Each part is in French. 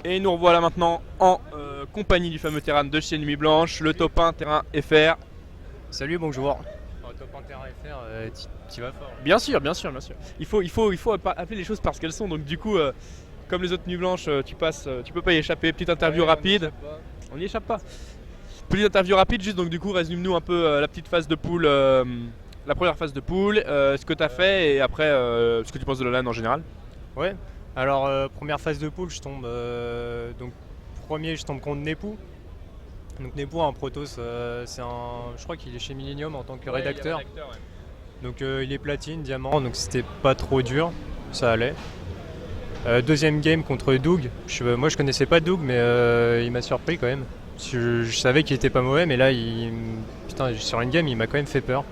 Et nous revoilà maintenant en compagnie du fameux terrain de chez Nuit Blanche, le top 1 terrain FR. Salut, bonjour. Top 1 Terrain FR, tu vas fort. Bien sûr, bien sûr, bien sûr. Il faut appeler les choses par ce qu'elles sont. Donc du coup, comme les autres Nuits Blanches, tu peux pas y échapper. Petite interview rapide. On n'y échappe pas. Petite interview rapide, juste donc du coup, résume-nous un peu la petite phase de poule, la première phase de poule, ce que tu as fait et après ce que tu penses de la LAN en général. Ouais, alors première phase de poule, je tombe donc premier, je tombe contre Nepou. Donc Nepou en Protoss, je crois qu'il est chez Millennium en tant que rédacteur. Donc il est platine, diamant, donc c'était pas trop dur, ça allait. Deuxième game contre Doug. Moi je connaissais pas Doug, mais il m'a surpris quand même. Je savais qu'il était pas mauvais, mais là, sur une game, il m'a quand même fait peur.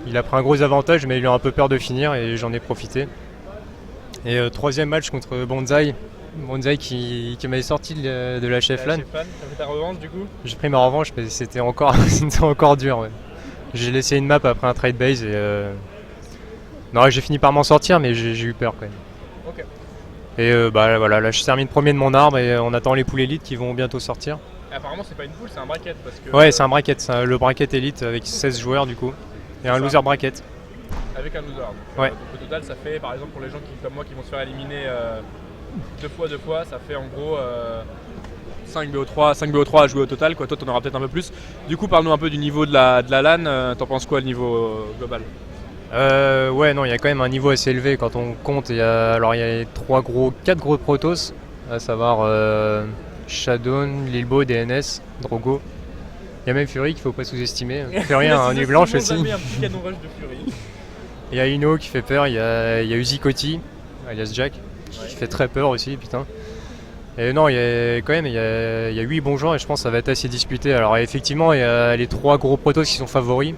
Il a pris un gros avantage, mais il a un peu peur de finir et j'en ai profité. Et troisième match contre Bonzai. Bonzai qui m'avait sorti de la chef LAN. T'as fait ta revanche du coup? J'ai pris ma revanche, mais c'était encore, c'était encore dur. Ouais. J'ai laissé une map après un trade base et non, j'ai fini par m'en sortir, mais j'ai eu peur quand même. Ok. Et voilà, là je termine premier de mon arbre et on attend les poules élites qui vont bientôt sortir. Et apparemment c'est pas une poule, c'est un bracket parce que. Ouais, c'est un bracket, le bracket élite avec 16 joueurs du coup. Et un loser bracket. Avec un loser. Ouais. Donc au total ça fait par exemple pour les gens qui comme moi qui vont se faire éliminer deux fois, ça fait en gros 5 BO3 à jouer au total quoi. Toi t'en auras peut-être un peu plus. Du coup parle-nous un peu du niveau de la LAN, t'en penses quoi le niveau global? Ouais, non, il y a quand même un niveau assez élevé quand on compte. Il y a 4 gros Protoss, à savoir Shadow, Lilbo, DNS, Drogo. Il y a même Fury qu'il faut pas sous-estimer. Fury a un Nuit Blanche aussi. Un petit canon rush de Fury. Il y a Ino qui fait peur, il y a Uzi Kotti, alias Jack, qui fait très peur aussi, putain. Et non, il y a 8 bons joueurs et je pense que ça va être assez disputé. Alors effectivement, il y a les 3 gros Protoss qui sont favoris.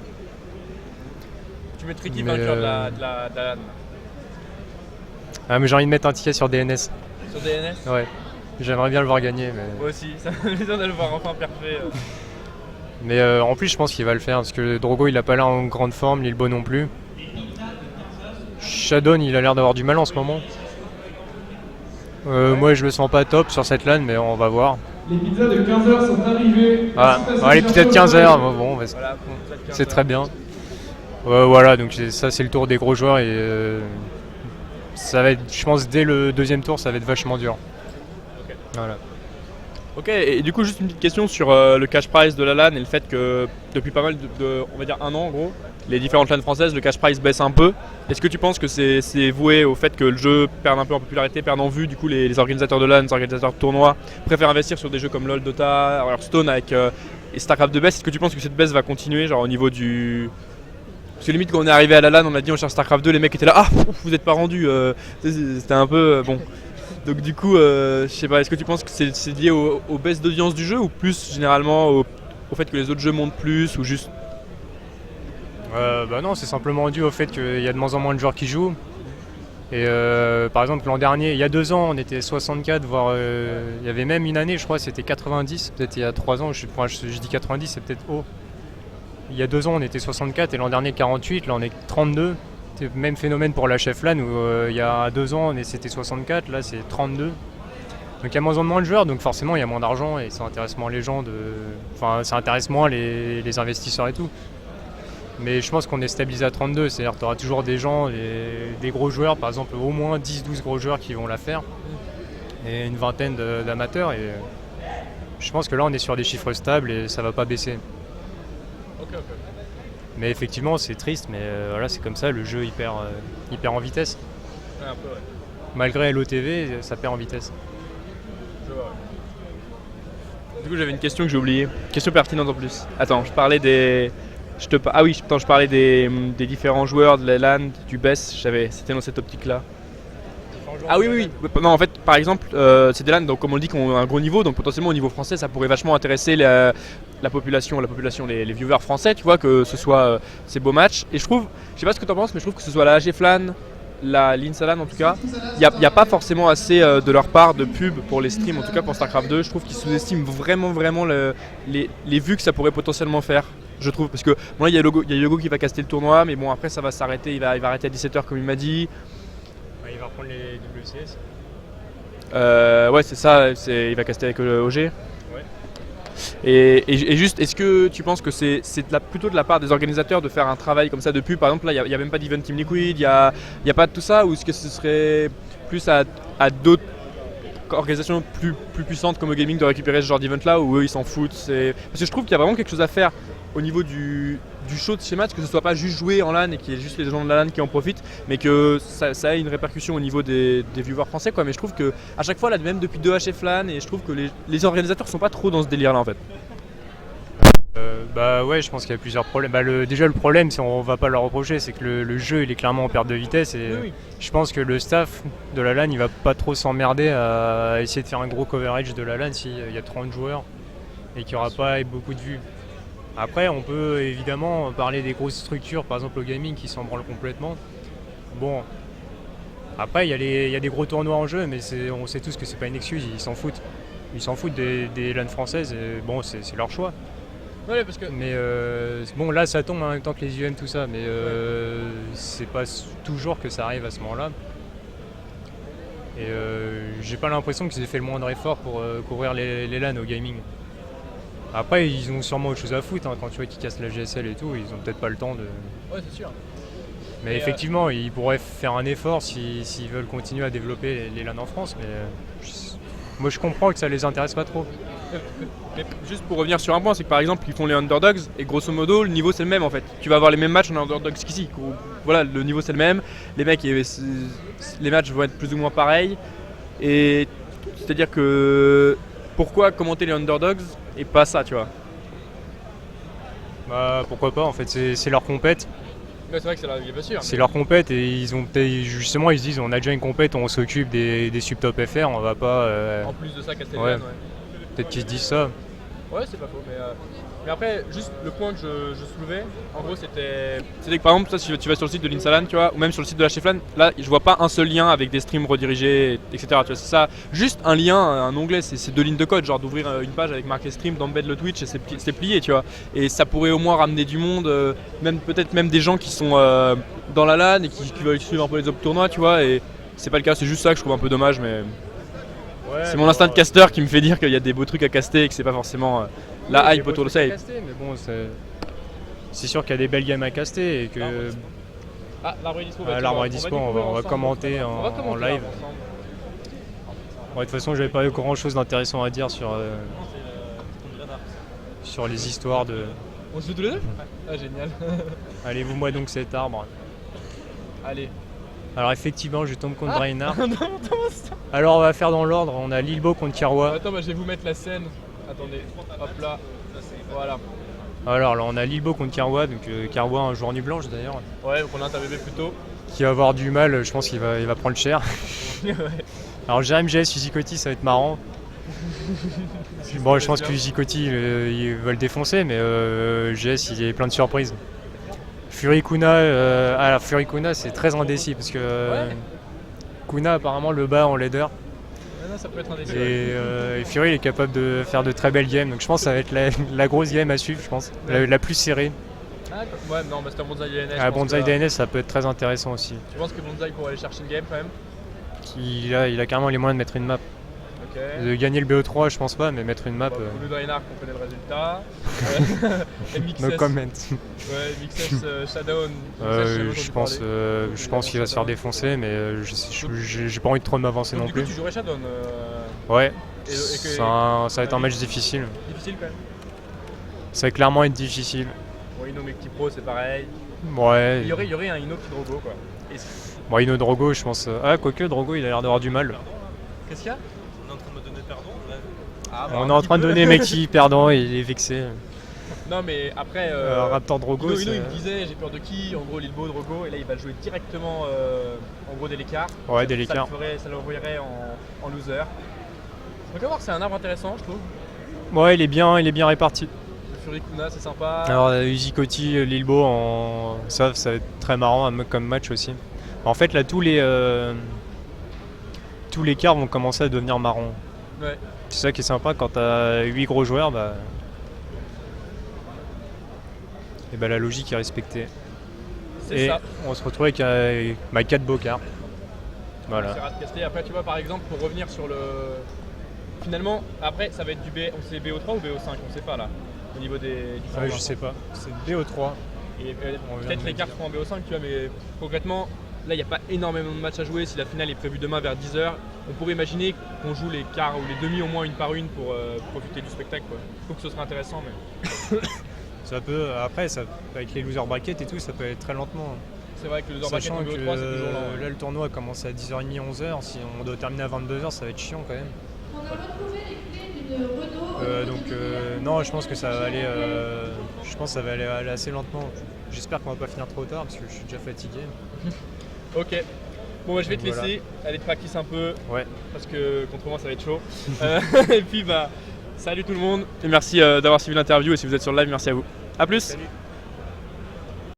Tu mettrais qui vainqueur de la LAN? Ah, mais j'ai envie de mettre un ticket sur DNS. Sur DNS? Ouais, j'aimerais bien le voir gagner. Mais... Moi aussi, ça me fait plaisir de le voir enfin parfait. Mais en plus, je pense qu'il va le faire parce que Drogo il a pas l'air en grande forme, Lilbo non plus. Shadon il a l'air d'avoir du mal en ce moment. Moi je le sens pas top sur cette LAN, mais on va voir. Les pizzas de 15h sont arrivées. Allez, peut-être 15h, bon, Voilà, c'est très bien. Voilà, donc ça c'est le tour des gros joueurs et ça va être, je pense, dès le deuxième tour, ça va être vachement dur. Ok. Voilà. Ok, et du coup juste une petite question sur le cash prize de la LAN et le fait que depuis pas mal on va dire un an en gros, les différentes LAN françaises, le cash prize baisse un peu. Est-ce que tu penses que c'est voué au fait que le jeu perde un peu en popularité, perd en vue, du coup les organisateurs de LAN, les organisateurs de tournois préfèrent investir sur des jeux comme LoL, Dota, Hearthstone avec et StarCraft de baisse. Est-ce que tu penses que cette baisse va continuer genre au niveau du... Parce que limite quand on est arrivé à la LAN on a dit on cherche StarCraft 2, les mecs étaient là, ah vous êtes pas rendu, c'était un peu bon. Donc du coup, je sais pas, est-ce que tu penses que c'est lié aux baisses d'audience du jeu ou plus généralement au fait que les autres jeux montent plus ou juste... Non, c'est simplement dû au fait qu'il y a de moins en moins de joueurs qui jouent. Et par exemple l'an dernier, il y a 2 ans, on était 64, voire il y avait même une année, je crois, c'était 90. Peut-être il y a 3 ans, je dis 90, c'est peut-être haut. Il y a 2 ans, on était 64 et l'an dernier 48, là on est 32. C'est le même phénomène pour la chef LAN où il y a 2 ans c'était 64, là c'est 32. Donc il y a moins en moins de joueurs, donc forcément il y a moins d'argent et ça intéresse moins les gens, ça intéresse moins les investisseurs et tout. Mais je pense qu'on est stabilisé à 32, c'est-à-dire que tu auras toujours des gens, des gros joueurs, par exemple au moins 10-12 gros joueurs qui vont la faire et une vingtaine d'amateurs et je pense que là on est sur des chiffres stables et ça va pas baisser. Ok. Mais effectivement, c'est triste, mais voilà, c'est comme ça, le jeu il perd en vitesse. Ouais, un peu, ouais. Malgré LOTV, ça perd en vitesse. Je vois, ouais. Du coup, j'avais une question que j'ai oubliée. Question pertinente en plus. Attends, je parlais des... je parlais des différents joueurs de la LAN, du BES, c'était dans cette optique-là. Ah oui. Non, en fait, par exemple, c'est des LAN, donc comme on le dit, qui ont un gros niveau, donc potentiellement au niveau français, ça pourrait vachement intéresser la population, les viewers français, tu vois, que ce soit ces beaux matchs. Et je trouve, je sais pas ce que tu en penses, mais je trouve que ce soit la AGF LAN, la l'Insalan en tout cas, il n'y a pas forcément assez de leur part de pub pour les streams, en tout cas pour StarCraft 2. Je trouve qu'ils sous-estiment vraiment les vues que ça pourrait potentiellement faire. Je trouve, parce que bon, là il y a Yogo qui va caster le tournoi, mais bon après ça va s'arrêter, il va arrêter à 17h comme il m'a dit. Il va reprendre les WCS. Ouais, c'est ça, il va caster avec OG. Et juste, est-ce que tu penses que c'est plutôt de la part des organisateurs de faire un travail comme ça de pub? Par exemple, là, il n'y a même pas d'Event Team Liquid, il n'y a pas de tout ça, ou est-ce que ce serait plus à d'autres organisations plus puissantes comme Gaming de récupérer ce genre d'event là, où eux ils s'en foutent? Parce que je trouve qu'il y a vraiment quelque chose à faire au niveau du show de ces matchs, que ce soit pas juste joué en LAN et qu'il y ait juste les gens de la LAN qui en profitent, mais que ça ait une répercussion au niveau des viewers français, quoi. Mais je trouve que à chaque fois, là, même depuis 2HF LAN, et je trouve que les organisateurs sont pas trop dans ce délire là en fait. Bah ouais, je pense qu'il y a plusieurs problèmes. Déjà le problème, on va pas leur reprocher, c'est que le jeu il est clairement en perte de vitesse et Oui. je pense que le staff de la LAN il va pas trop s'emmerder à essayer de faire un gros coverage de la LAN s'il y a 30 joueurs et qu'il n'y aura pas beaucoup de vues. Après on peut évidemment parler des grosses structures, par exemple au gaming qui s'en branlent complètement. Bon, après il y a des gros tournois en jeu, mais on sait tous que c'est pas une excuse, ils s'en foutent. Ils s'en foutent des LAN françaises et bon c'est leur choix. Ouais, parce que Mais bon, là ça tombe en même temps que les UM, tout ça, mais c'est pas toujours que ça arrive à ce moment-là. Et j'ai pas l'impression qu'ils aient fait le moindre effort pour couvrir les LAN au gaming. Après, ils ont sûrement autre chose à foutre, hein, quand tu vois qu'ils cassent la GSL et tout, ils ont peut-être pas le temps de. ouais, c'est sûr. Mais effectivement, ils pourraient faire un effort s'ils veulent continuer à développer les LAN en France, mais moi je comprends que ça les intéresse pas trop. Mais juste pour revenir sur un point, c'est que par exemple ils font les underdogs et grosso modo le niveau c'est le même en fait. Tu vas avoir les mêmes matchs en underdogs qu'ici. Voilà, le niveau c'est le même. Les mecs, les matchs vont être plus ou moins pareils. Et c'est-à-dire que pourquoi commenter les underdogs et pas ça, tu vois? Bah pourquoi pas, en fait c'est leur compète. Ouais, c'est vrai que c'est la vie, bien sûr. C'est leur compète et ils ont justement ils se disent on a déjà une compète, on s'occupe des sub-top FR, on va pas. En plus de ça, Castellan, ouais. ouais. Peut-être qu'ils se disent ça. Ouais, c'est pas faux, mais après, juste le point que je soulevais, en gros, c'était que par exemple, ça, si tu vas sur le site de l'Insalan, tu vois, ou même sur le site de la Cheflan, là, je vois pas un seul lien avec des streams redirigés, etc. Tu vois, c'est ça, juste un lien, un onglet, c'est 2 lignes de code, genre d'ouvrir une page avec marqué stream, d'embed le Twitch et c'est plié, tu vois. Et ça pourrait au moins ramener du monde, peut-être même des gens qui sont dans la LAN et qui veulent suivre un peu les autres tournois, tu vois. Et c'est pas le cas, c'est juste ça que je trouve un peu dommage, mais. Ouais, c'est mon instinct de caster qui me fait dire qu'il y a des beaux trucs à caster et que c'est pas forcément la hype autour de ça. Mais bon, c'est sûr qu'il y a des belles games à caster et que l'arbre est dispo. l'arbre est dispo, on va commenter en live. Bon, de toute façon, j'avais pas grand chose d'intéressant à dire sur les histoires de. On se joue tous les deux? Ah, génial. Allez-vous moi donc cet arbre. Allez. Alors effectivement, je tombe contre Draenard. Alors on va faire dans l'ordre, on a Lilbo contre Kirwa. Attends, je vais vous mettre la scène. Attendez, hop là. Voilà. Alors là, on a Lilbo contre Kirwa, donc Kirwa un joueur nu blanche d'ailleurs. Ouais, donc on a interviewé plus tôt. Qui va avoir du mal, je pense qu'il va prendre cher. Ouais. Alors Jerem GS, Uzikoti, ça va être marrant. Bon, je pense que Uzikoti il va le défoncer, mais GS il est plein de surprises. Furikuna, alors Furikuna c'est très indécis parce que Kuna apparemment le bat en leader. Non, ça peut être indécis. Et Fury il est capable de faire de très belles games, donc je pense que ça va être la grosse game à suivre, je pense, la plus serrée. Ah, ouais, non, Master Bonzai DNS. Bonzai DNS ça peut être très intéressant aussi. Tu penses que Bonzai pourrait aller chercher une game quand même? Il a carrément les moyens de mettre une map. Okay. De gagner le BO3 je pense pas, mais mettre une map. Le Draenard, on connaît le résultat. MXS, no comment. Ouais, MXS Shadow. Je pense qu'il va se faire défoncer, mais j'ai pas envie de trop m'avancer non plus. Du coup, tu jouerais Shadow Ouais. Ça va être un match difficile. Difficile quand même. Ça va clairement être difficile. Bon, Ino Mekti Pro, c'est pareil. Ouais. Il y aurait un Ino qui Drogo quoi. Bon, Ino Drogo, je pense. Ah, quoique Drogo, il a l'air d'avoir du mal. Qu'est-ce qu'il y a? On est en train de me donner perdant là. On est en train de donner Mekti perdant, il est vexé. Non, mais après. Raptor Drogo. Ino il me disait j'ai peur de qui? En gros, Lilbo, Drogo, et là il va jouer directement en gros dès l'écart. Ouais, dès l'écart. Ça le reverrait en loser. Donc à voir, c'est un arbre intéressant, je trouve. Ouais, il est bien réparti. Furikuna, c'est sympa. Alors Uzikoti, Lilbo, ça va être très marrant comme match aussi. En fait là tous les quarts vont commencer à devenir marrons. Ouais. C'est ça qui est sympa quand t'as 8 gros joueurs, et la logique est respectée. C'est ça. On se retrouve avec 4 beaux quarts. Voilà. On essaiera de tester. Après, tu vois, par exemple, pour revenir sur le. Finalement, après, ça va être du c'est BO3 ou BO5, on sait pas là, au niveau des différents. Je sais pas, c'est BO3. Et On vient peut-être de les le cartes dire. seront en BO5, tu vois, mais concrètement, là, il n'y a pas énormément de matchs à jouer. Si la finale est prévue demain vers 10h, on pourrait imaginer qu'on joue les quarts ou les demi au moins une par une pour profiter du spectacle, quoi. Je trouve que ce serait intéressant, mais Ça peut, après, avec les loser brackets et tout, ça peut aller très lentement. c'est vrai que le loser bracket Sachant en que BO3, c'est toujours lent. Ouais. là, le tournoi commence à 10h30, 11h. Si on doit terminer à 22h, ça va être chiant quand même. On a retrouvé les clés d'une Renault. Non, je pense que ça va aller, aller assez lentement. J'espère qu'on va pas finir trop tard parce que je suis déjà fatigué. Ok. Bon, bah, je vais te Donc, voilà. laisser aller te practice un peu Ouais. parce que contre moi ça va être chaud. Et puis, bah, salut tout le monde et merci d'avoir suivi l'interview. Et si vous êtes sur le live, merci à vous. A plus. Salut.